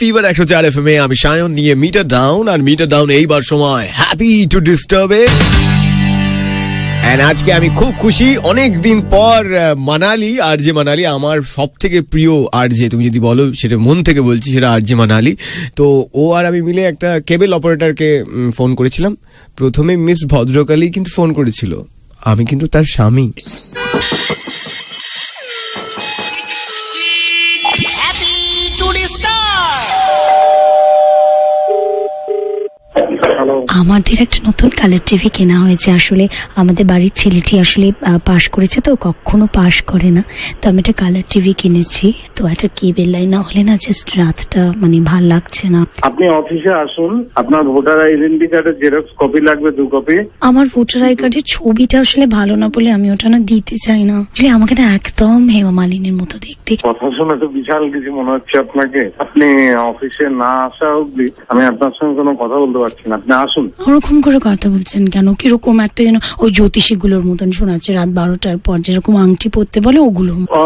Fever 104 FM এ আমি সায়ন নিয়ে meter down, আর মিটার ডাউন এইবার সময় হ্যাপি টু ডিস্টার্ব এ। এন্ড আজকে আমি খুব খুশি, অনেক দিন পর মানালি, আরজে মানালি আমার সব থেকে প্রিয় আরজে, তুমি যদি বলো সেটা মন থেকে বলছি, সেটা আরজে মানালি। তো ও আর আমি মিলে একটা কেবল অপারেটরকে ফোন করেছিলাম। প্রথমে মিস ভদ্রকালী কিন্তু ফোন করেছিল, আমি কিন্তু তার স্বামী। আমাদের একটা নতুন কালার টিভি কেনা হয়েছে। আসলে আমাদের বাড়ির ছেলেটি আসলে পাস করেছে, তো কখনো পাস করে না, তো আমি একটা কালার টিভি কিনেছি। তো একটা কেবল লাইন না হলে না জাস্ট রাতটা মানে ভাল লাগছে না। আপনি অফিসে আসুন, আপনার ভোটার আইডেন্টি কার্ডের জেরক্স কপি লাগবে 2 কপি। আমার ভোটার আই কার্ডের ছবিটা আসলে ভালো না বলে আমি ওটা না দিতে চাই না। আসলে আমাকে না একদম হেমা মালিনীর মতো দেখতে। কথা শুনে তো বিশাল কিছু মনে হচ্ছে আপনাকে। আপনি অফিসে না আসা অব্দি আমি আপনার সঙ্গে কোনো কথা বলতে পারছি না। আপনি আসুন। ওরকম করে কথা বলছেন কেন? কিরকম একটা যেন ওই জ্যোতিষী গুলোর মতন শোনাচ্ছে, রাত 12টার পর যেরকম আংটি পরতে বলে ওগুলো। ও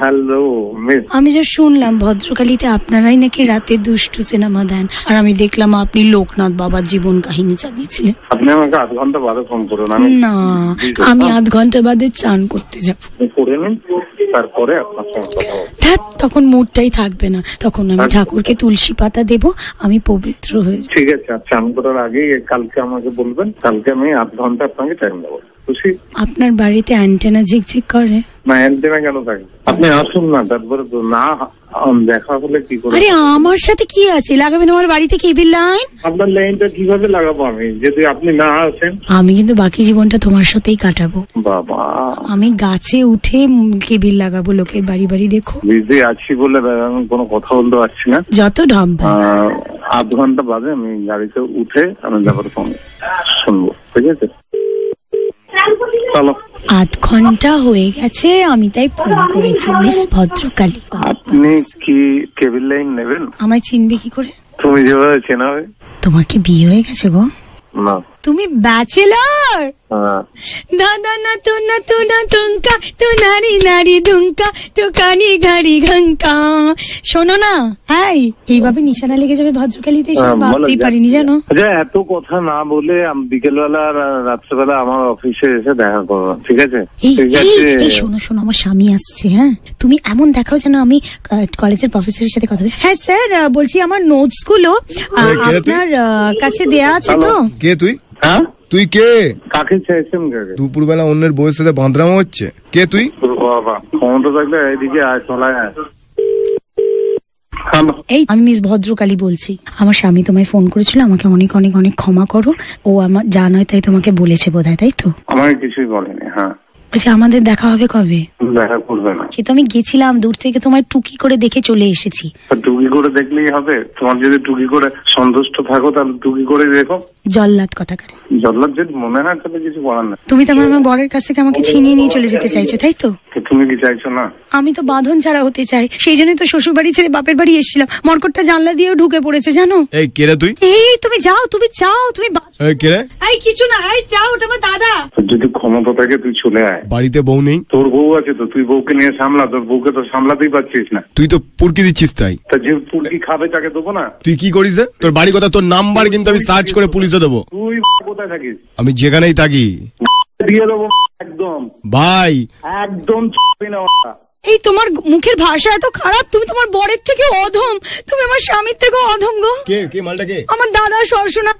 হ্যালো মিস, আমি যা শুনলাম ভদ্রকালীতে আপনারাই নাকি রাতে দুষ্টু সিনেমা দেন, আর আমি দেখলাম আপনি লোকনাথ বাবার জীবন কাহিনী চালিয়েছিলেন। আপনি আমাকে 8 ঘন্টা বাদে ফোন করুন। না, আমি 8 ঘন্টা বাদে চান করতে যাব। করে নিন, তারপরে আপনার সঙ্গে কথা বলবো। তখন মুডটাই থাকবে না, তখন আমি ঠাকুরকে তুলসী পাতা দেব, আমি পবিত্র হয়ে যাব। ঠিক আছে, চান করার আগে কালকে আমাকে বলবেন, কালকে আমি 8 ঘন্টা আপনাকে টাইম দেবো। খুশি? আপনার বাড়িতে অ্যান্টেনা ঝিকঝিক করে না? অ্যান্টেনা কেন থাকবে? আপনি আসুন না, তারপরে তো না দেখা হলে কি করে? আরে আমার সাথে কি আছে, লাগাবেন আমার বাড়িতে কেবল লাইন? আপনার লাইনটা কিভাবে লাগাবো আমি যদি আপনি না আসেন? আমি কিন্তু বাকি জীবনটা তোমার সাথেই কাটাবো বাবা। আমি গাছে উঠে কেবল লাগাবো, লোকের বাড়ি বাড়ি দেখো। বিজি আছি বলে আমি কোনো কথা বলতে পারছি না। যত ঢপ 8 ঘন্টা বাদে আমি গাড়িতে উঠে আমি ব্যাপারে শুনবো, ঠিক আছে? চলো। 8 ঘন্টা হয়ে গেছে, আমি তাই ফোন করেছি মিস ভদ্রকালী। আপনি কি কেবল লাইন নেবেন? আমায় চিনবে কি করে? তুমি যেভাবে চেনাবে। তোমার কি বিয়ে হয়ে গেছে গো? না। তুমি ব্যাচেলর? দাদা না তো না তো না তুঙ্কা তো নারী নারী দুঙ্কা তো কানি ঘাড়ি ঘঙ্কা। শোনো না, হ্যাঁ এইভাবে নিশানা লেগে যাবে ভদ্রকালীতে, সব ভাবতেই পারিনি জানো। আচ্ছা, এত কথা না বলে বিকেলবেলা আর রাত্রেবেলা আমার অফিসে এসে দেখা করো, ঠিক আছে? এই শোনো শোনো, আমার স্বামী আসছে। হ্যাঁ, তুমি এমন দেখাও যেন আমি কলেজের প্রফেসরের সাথে কথা বলছি। হ্যাঁ স্যার, বলছি আমার নোটস গুলো আপনার কাছে দেয়া আছে তো? কে তুই? হ্যাঁ, তুই কে? কাকে চাইছেন? দুপুরবেলা অন্যের বউয়ের সাথে বাঁধরামো হচ্ছে। কে তুই? বাবা, ক্ষমতা থাকলে এইদিকে আয়, চলায় আয়। এই আমি মিস ভদ্রকালী বলছি। আমার স্বামী তোমায় ফোন করেছিল, আমাকে অনেক অনেক অনেক ক্ষমা করো। ও আমার যা নয় তাই তোমাকে বলেছে বোধহয়, তাই তো? আমাকে কিছুই বলেনি। হ্যাঁ। আচ্ছা, আমাদের দেখা হবে কবে? দেখা করবে না। সে তো আমি গেছিলাম, দূর থেকে তোমার টুকি করে দেখে চলে এসেছি। টুকি করে দেখলেই হবে? তোমার যদি টুকি করে সন্তুষ্ট থাকো তাহলে টুকি করে দেখো। জল্লাদ কথাকারে। জল্লাদ যদি মনে হয় তাহলে কিছু করার না। তুমি তো আমার বরের কাছ থেকে আমাকে ছিনিয়ে নিয়ে চলে যেতে চাইছো, তাই তো? তুমি কি চাইছো না? আমি তো বাঁধন ছাড়া হতে চাই, সেই জন্যই তো শ্বশুর বাড়ি ছেড়ে বাপের বাড়ি এসেছিলাম। মরকটটা জানলা দিয়েও ঢুকে পড়েছে জানো। এই কে রে তুই? এই তুমি যাও, তুমি যাও, তুমি এই কে রে? এই কিছু না, এই যাও, ওটা আমার দাদা। যদি ক্ষমতা থাকে তুই চলে আয়। বাড়িতে বউ নেই? তোর বউ আছে তো, তুই বউকে নিয়ে সামলা। তোর বউকে তো সামলাতেই পারছিস না। তুই তো পুরকি দিচ্ছিস তাই। তা যে পুরকি খাবে তাকে দেবো না? তুই কি করিস? তোর বাড়ি কথা, তোর নাম্বার কিন্তু আমি সার্চ করে পুলিশে দেবো। তুই কোথায় থাকিস? আমি যেখানেই থাকি দিয়ে দেবো একদম ভাই, একদম। এই তোমার মুখের ভাষা এত খারাপ, তুমি তোমার বরের থেকে অধম, তুমি আমার স্বামীর থেকে অধম গো। কে কে মালটা কে? আমার দাদা সরসোনা।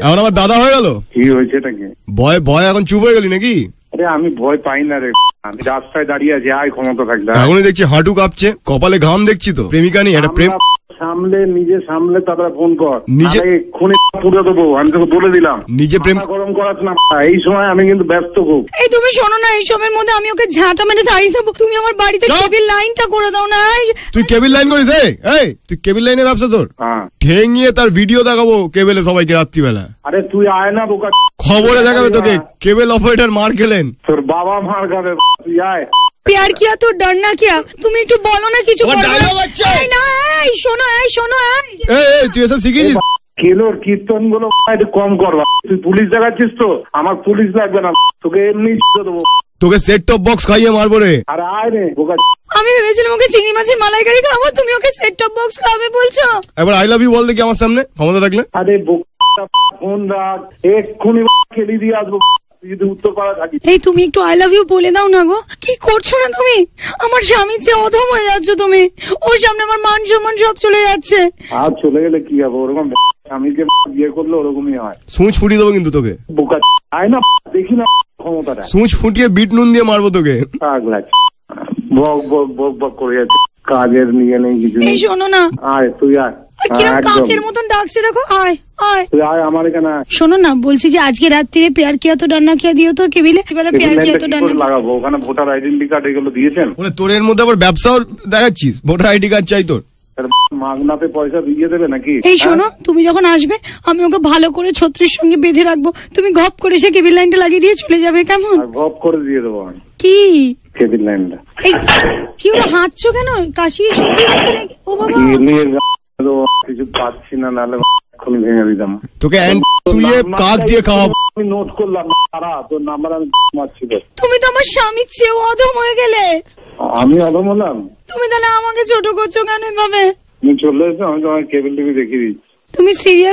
এখন আমার দাদা হয়ে গেল? কি হয়েছে নাকি? ভয় ভয় এখন চুপ হয়ে গেলি নাকি? আরে আমি ভয় পাই না রে, আমি রাস্তায় দাঁড়িয়ে আছি, আয় ক্ষমতা থাকলে। এখনই দেখছি হাঁটু কাঁপছে, কপালে ঘাম দেখছি তো। প্রেমিকা নেই? একটা প্রেম সামলে, নিজে সামলে তারপরে ফোন কর। নিজে খুনে পুরো দেবো, আমি তোকে বলে দিলাম। নিজে প্রেম গরম করাস না, এই সময় আমি কিন্তু ব্যস্ত খুব। এই তুমি শোনো না, এইসবের মধ্যে আমি ওকে ঝাঁটা মেরে দাঁড়িয়ে দেবো। তুমি আমার বাড়িতে কেবল লাইনটা করে দাও না। তুই কেবল লাইন করিস? এই তুই কেবল লাইনের ব্যবসা তোর? হ্যাঁ। ঠেঙিয়ে তার ভিডিও দেখাবো কেবলে সবাইকে রাত্রিবেলা। আরে তুই আয় না বোকা, খবরে দেখাবে তোকে কেবল অপারেটর মার খেলেন। তোর বাবা মার খাবে, তুই আয়। প্যার কিয়া তো ডরনা কিয়া, তুমি একটু বলো না কিছু। এই শোনো, এই শোনো, এই তুই এসব শিখেছিস? কেলোর কীর্তন গুলো একটু কম কর। তুই পুলিশ দেখাচ্ছিস তো? আমার পুলিশ লাগবে না, তোকে এমনি দেবো। তোকে সেট টপ বক্স খাইয়ে মারবো রে। আরে আয় রে বোকা। আমি ভেবেছিলাম ওকে চিংড়ি মাছের মালাইকারি খাবো, তুমি ওকে সেট টপ বক্স খাবে বলছো। এবার আই লাভ ইউ বল দেখি আমার সামনে, ক্ষমতা থাকলে। আরে বোকা ফোন রাখ, এক্ষুনি খেলি দিয়ে আসবো যদি উত্তরপাড়া থাকি। এই তুমি একটু আই লাভ ইউ বলে দাও না গো, কি করছো না তুমি? আমার স্বামীর চেয়ে অধম হয়ে যাচ্ছ তুমি, ওর সামনে আমার মান সম্মান সব চলে যাচ্ছে। আর চলে গেলে কি হবে, ওরকম স্বামীকে বিয়ে করলে ওরকমই হয়। সুঁচ ফুটিয়ে দেবো কিন্তু তোকে। বোকা আয় না, দেখি না ক্ষমতাটা। সুঁচ ফুটিয়ে বিট নুন দিয়ে মারবো তোকে। পাগলা বক বক বক বক করে যাচ্ছে, কাজের নিয়ে নেই কিছু এই নেই। শোনো না, আয় তুই আয়, কিরম কাকের মতন ডাকছে দেখো, আয় আয়। তুই আয় আমার এখানে আয়। শোনো না, বলছি যে আজকে রাত্রিরে পেয়ার কিয়া তো ডান্না কিয়া দিও তো কেবিলে, পেয়ার কিয়া তো ডান্না লাগাবো ওখানে, ভোটার আইডেন্টি কার্ড এগুলো দিয়েছেন? ওরে তোর এর মধ্যে আবার ব্যবসাও দেখাচ্ছিস, ভোটার আইডি কার্ড চাই তোর? মাগনাতে পয়সা দিয়ে দেবে নাকি? এই শোনো, তুমি যখন আসবে আমি ওকে ভালো করে ছত্রির সঙ্গে বেঁধে রাখবো, তুমি গপ করে সে কেবিল লাইনটা লাগিয়ে দিয়ে চলে যাবে, কেমন? আর গপ করে দিয়ে দেবো আমি কি কেবিল লাইনটা। এই কি হলো, হাঁটছো কেন? কাশি সত্যি হচ্ছে নাকি? ও বাবা, কিছু পাচ্ছি না, নাহলে এক্ষুনি ভেঙে দিতাম। তোকে শুয়ে কাক দিয়ে খাওয়াবো। আমি নোট করলাম, সারা তোর নাম্বার আমি মারছি। তুমি তো আমার স্বামীর চেয়েও অধম হয়ে গেলে। আমি অধম হলাম? তুমি তাহলে আমাকে ছোট করছো কেন এভাবে? তুমি চলে এসো, আমি তোমার কেবিল টিভি দেখিয়ে দিচ্ছি। তুমি সিরিয়াল